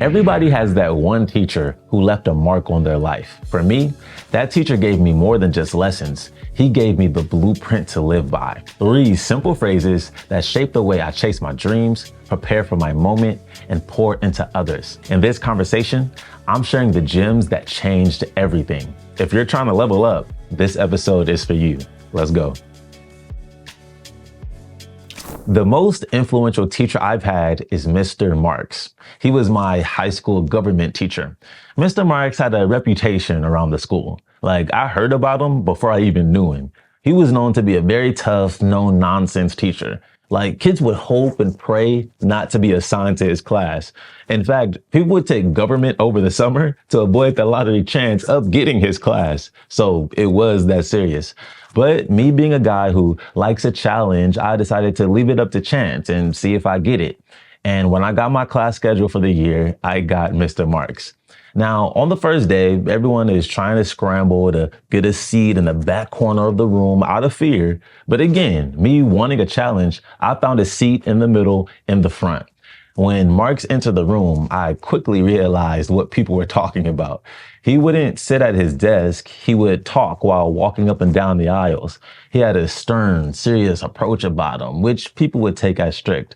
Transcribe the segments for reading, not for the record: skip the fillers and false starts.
Everybody has that one teacher who left a mark on their life. For me, that teacher gave me more than just lessons. He gave me the blueprint to live by. 3 simple phrases that shape the way I chase my dreams, prepare for my moment, and pour into others. In this conversation, I'm sharing the gems that changed everything. If you're trying to level up, this episode is for you. Let's go. The most influential teacher I've had is Mr. Marks. He was my high school government teacher. Mr. Marks had a reputation around the school. I heard about him before I even knew him. He was known to be a very tough, no-nonsense teacher. Kids would hope and pray not to be assigned to his class. In fact, people would take government over the summer to avoid the lottery chance of getting his class. So it was that serious. But me being a guy who likes a challenge, I decided to leave it up to chance and see if I get it. And when I got my class schedule for the year, I got Mr. Marks. Now, on the first day, everyone is trying to scramble to get a seat in the back corner of the room out of fear. But again, me wanting a challenge, I found a seat in the middle in the front. When Marks entered the room, I quickly realized what people were talking about. He wouldn't sit at his desk. He would talk while walking up and down the aisles. He had a stern, serious approach about him, which people would take as strict.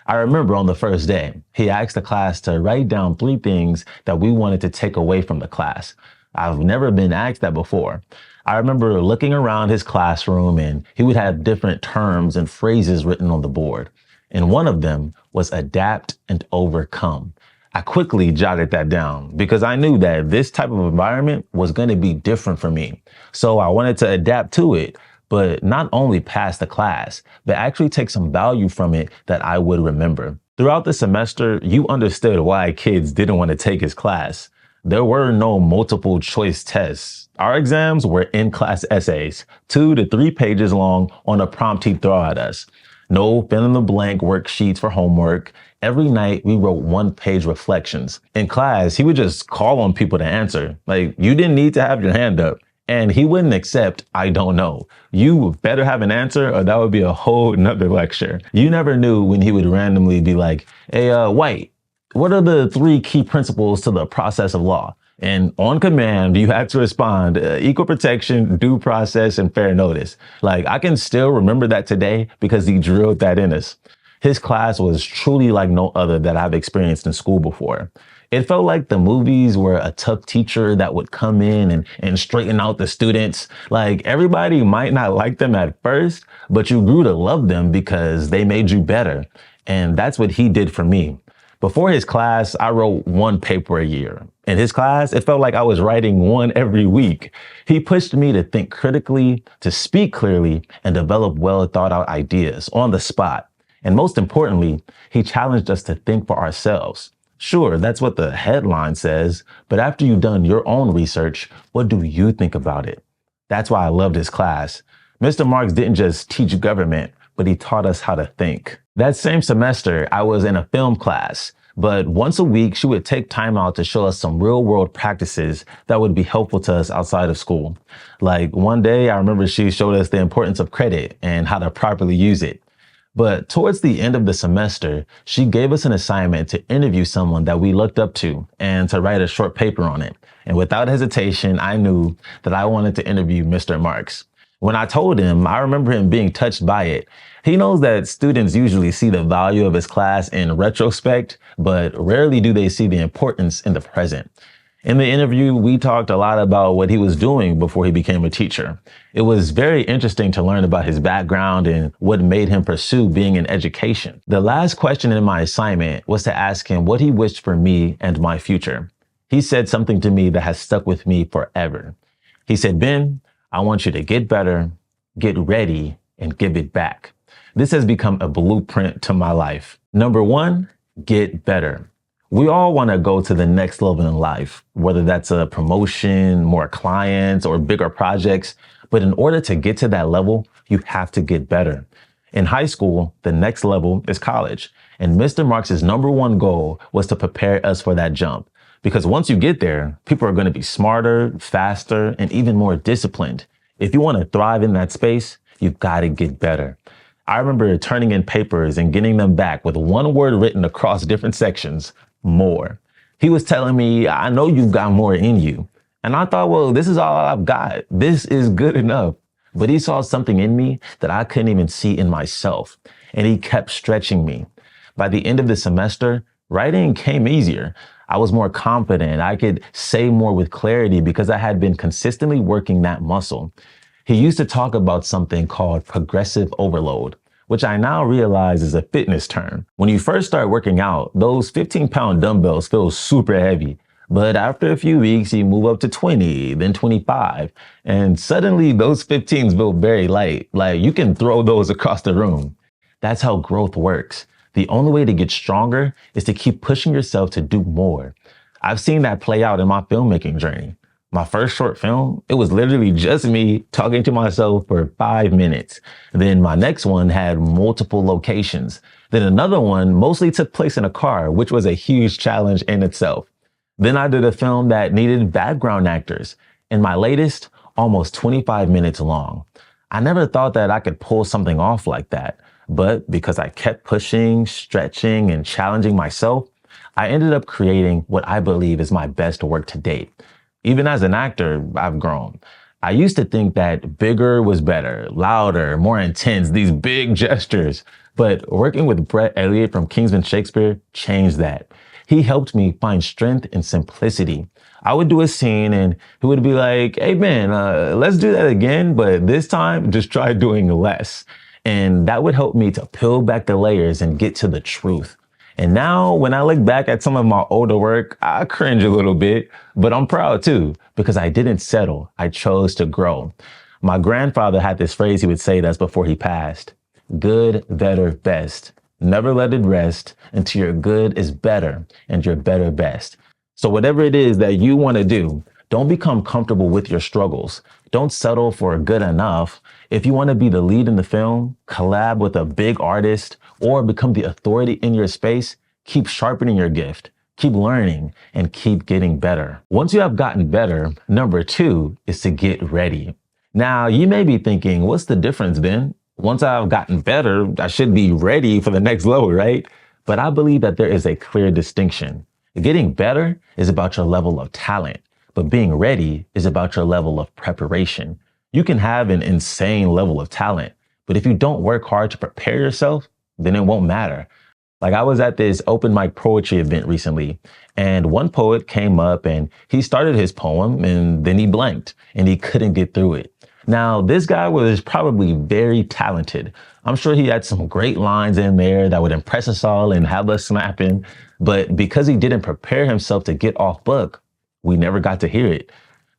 I remember on the first day, he asked the class to write down 3 things that we wanted to take away from the class. I've never been asked that before. I remember looking around his classroom and he would have different terms and phrases written on the board. And one of them was adapt and overcome. I quickly jotted that down because I knew that this type of environment was going to be different for me. So I wanted to adapt to it, but not only pass the class, but actually take some value from it that I would remember. Throughout the semester, you understood why kids didn't want to take his class. There were no multiple choice tests. Our exams were in-class essays, 2 to 3 pages long on a prompt he'd throw at us. No fill-in-the-blank worksheets for homework. Every night, we wrote 1-page reflections. In class, he would just call on people to answer. You didn't need to have your hand up. And he wouldn't accept, I don't know. You better have an answer or that would be a whole nother lecture. You never knew when he would randomly be like, hey, White, what are the 3 key principles to the process of law? And on command, you had to respond, equal protection, due process, and fair notice. I can still remember that today because he drilled that in us. His class was truly like no other that I've experienced in school before. It felt like the movies were a tough teacher that would come in and straighten out the students. Everybody might not like them at first, but you grew to love them because they made you better. And that's what he did for me. Before his class, I wrote 1 paper a year. In his class, it felt like I was writing 1 every week. He pushed me to think critically, to speak clearly, and develop well thought out ideas on the spot. And most importantly, he challenged us to think for ourselves. Sure, that's what the headline says, but after you've done your own research, what do you think about it? That's why I loved his class. Mr. Marks didn't just teach government, but he taught us how to think. That same semester, I was in a film class, but once a week, she would take time out to show us some real world practices that would be helpful to us outside of school. One day, I remember she showed us the importance of credit and how to properly use it. But towards the end of the semester, she gave us an assignment to interview someone that we looked up to and to write a short paper on it. And without hesitation, I knew that I wanted to interview Mr. Marks. When I told him, I remember him being touched by it. He knows that students usually see the value of his class in retrospect, but rarely do they see the importance in the present. In the interview, we talked a lot about what he was doing before he became a teacher. It was very interesting to learn about his background and what made him pursue being in education. The last question in my assignment was to ask him what he wished for me and my future. He said something to me that has stuck with me forever. He said, Ben, I want you to get better, get ready, and give it back. This has become a blueprint to my life. Number 1, get better. We all want to go to the next level in life, whether that's a promotion, more clients, or bigger projects. But in order to get to that level, you have to get better. In high school, the next level is college. And Mr. Marks' number 1 goal was to prepare us for that jump. Because once you get there, people are going to be smarter, faster, and even more disciplined. If you want to thrive in that space, you've got to get better. I remember turning in papers and getting them back with 1 word written across different sections, more. He was telling me, I know you've got more in you. And I thought, well, this is all I've got. This is good enough. But he saw something in me that I couldn't even see in myself. And he kept stretching me. By the end of the semester, writing came easier. I was more confident. I could say more with clarity because I had been consistently working that muscle. He used to talk about something called progressive overload, which I now realize is a fitness term. When you first start working out, those 15-pound dumbbells feel super heavy. But after a few weeks, you move up to 20, then 25, and suddenly those 15s feel very light. Like you can throw those across the room. That's how growth works. The only way to get stronger is to keep pushing yourself to do more. I've seen that play out in my filmmaking journey. My first short film, it was literally just me talking to myself for 5 minutes. Then my next one had multiple locations. Then another one mostly took place in a car, which was a huge challenge in itself. Then I did a film that needed background actors. And my latest, almost 25 minutes long. I never thought that I could pull something off like that. But because I kept pushing, stretching, and challenging myself, I ended up creating what I believe is my best work to date. Even as an actor, I've grown. I used to think that bigger was better, louder, more intense, these big gestures. But working with Brett Elliott from Kingsman Shakespeare changed that. He helped me find strength in simplicity. I would do a scene and he would be like, hey man, let's do that again, but this time just try doing less. And that would help me to peel back the layers and get to the truth. And now when I look back at some of my older work, I cringe a little bit, but I'm proud too, because I didn't settle. I chose to grow. My grandfather had this phrase he would say to us before he passed: good, better, best. Never let it rest until your good is better and your better best. So whatever it is that you want to do, don't become comfortable with your struggles. Don't settle for good enough. If you want to be the lead in the film, collab with a big artist, or become the authority in your space, keep sharpening your gift, keep learning, and keep getting better. Once you have gotten better, number 2 is to get ready. Now, you may be thinking, what's the difference then? Once I've gotten better, I should be ready for the next level, right? But I believe that there is a clear distinction. Getting better is about your level of talent, but being ready is about your level of preparation. You can have an insane level of talent, but if you don't work hard to prepare yourself, then it won't matter. Like I was at this open mic poetry event recently, and one poet came up and he started his poem and then he blanked and he couldn't get through it. Now, this guy was probably very talented. I'm sure he had some great lines in there that would impress us all and have us snapping. But because he didn't prepare himself to get off book, we never got to hear it.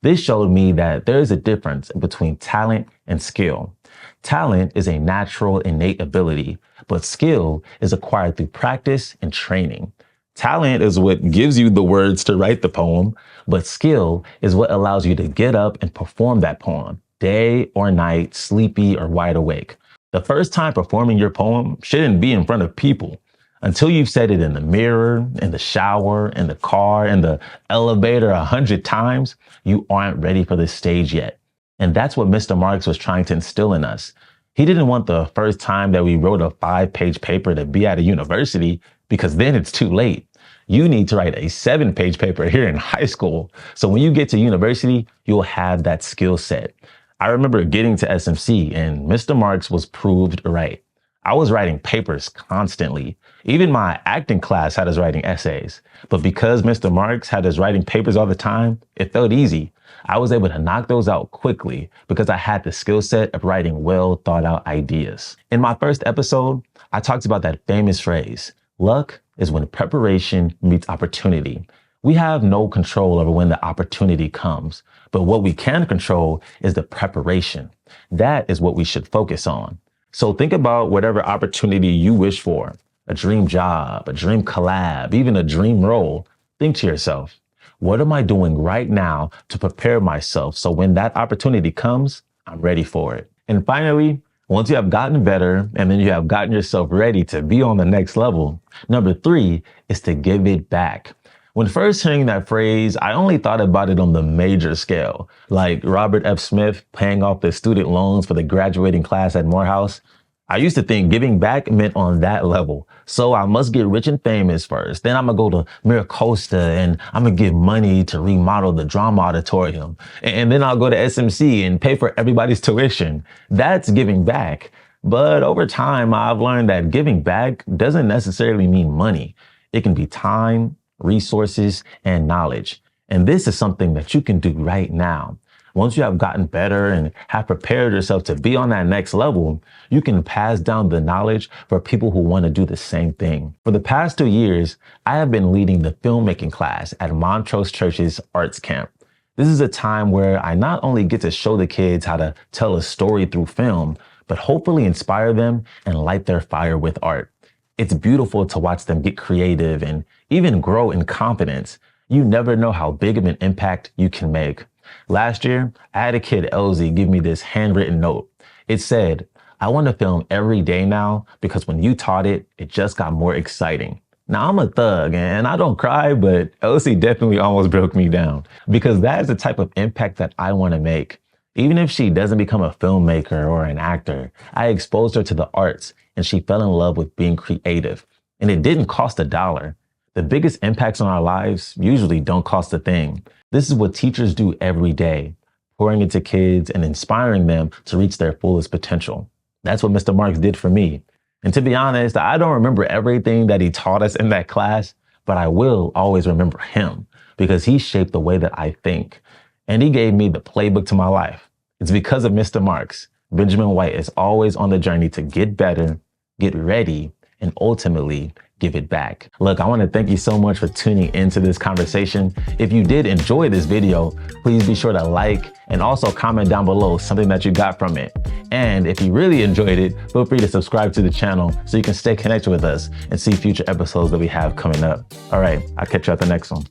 This showed me that there is a difference between talent and skill. Talent is a natural, innate ability, but skill is acquired through practice and training. Talent is what gives you the words to write the poem, but skill is what allows you to get up and perform that poem, day or night, sleepy or wide awake. The first time performing your poem shouldn't be in front of people. Until you've said it in the mirror, in the shower, in the car, in the elevator 100 times, you aren't ready for this stage yet. And that's what Mr. Marks was trying to instill in us. He didn't want the first time that we wrote a 5-page paper to be at a university, because then it's too late. You need to write a 7-page paper here in high school. So when you get to university, you'll have that skill set. I remember getting to SMC and Mr. Marks was proved right. I was writing papers constantly. Even my acting class had us writing essays. But because Mr. Marks had us writing papers all the time, it felt easy. I was able to knock those out quickly because I had the skill set of writing well thought out ideas. In my first episode, I talked about that famous phrase, luck is when preparation meets opportunity. We have no control over when the opportunity comes, but what we can control is the preparation. That is what we should focus on. So think about whatever opportunity you wish for, a dream job, a dream collab, even a dream role. Think to yourself, what am I doing right now to prepare myself so when that opportunity comes, I'm ready for it? And finally, once you have gotten better and then you have gotten yourself ready to be on the next level, number 3 is to give it back. When first hearing that phrase, I only thought about it on the major scale, like Robert F. Smith paying off the student loans for the graduating class at Morehouse. I used to think giving back meant on that level. So I must get rich and famous first. Then I'm gonna go to Miracosta and I'm gonna give money to remodel the drama auditorium. And then I'll go to SMC and pay for everybody's tuition. That's giving back. But over time, I've learned that giving back doesn't necessarily mean money. It can be time, resources, and knowledge. And this is something that you can do right now. Once you have gotten better and have prepared yourself to be on that next level, you can pass down the knowledge for people who want to do the same thing. For the past 2 years, I have been leading the filmmaking class at Montrose Church's Arts Camp. This is a time where I not only get to show the kids how to tell a story through film, but hopefully inspire them and light their fire with art. It's beautiful to watch them get creative and even grow in confidence. You never know how big of an impact you can make. Last year, I had a kid, Elsie, give me this handwritten note. It said, "I want to film every day now because when you taught it, it just got more exciting." Now, I'm a thug and I don't cry, but Elsie definitely almost broke me down because that is the type of impact that I want to make. Even if she doesn't become a filmmaker or an actor, I exposed her to the arts and she fell in love with being creative. And it didn't cost $1. The biggest impacts on our lives usually don't cost a thing. This is what teachers do every day, pouring into kids and inspiring them to reach their fullest potential. That's what Mr. Marks did for me. And to be honest, I don't remember everything that he taught us in that class, but I will always remember him because he shaped the way that I think. And he gave me the playbook to my life. It's because of Mr. Marks. Benjamin White is always on the journey to get better, get ready, and ultimately give it back. Look, I want to thank you so much for tuning into this conversation. If you did enjoy this video, please be sure to like and also comment down below something that you got from it. And if you really enjoyed it, feel free to subscribe to the channel so you can stay connected with us and see future episodes that we have coming up. All right, I'll catch you at the next one.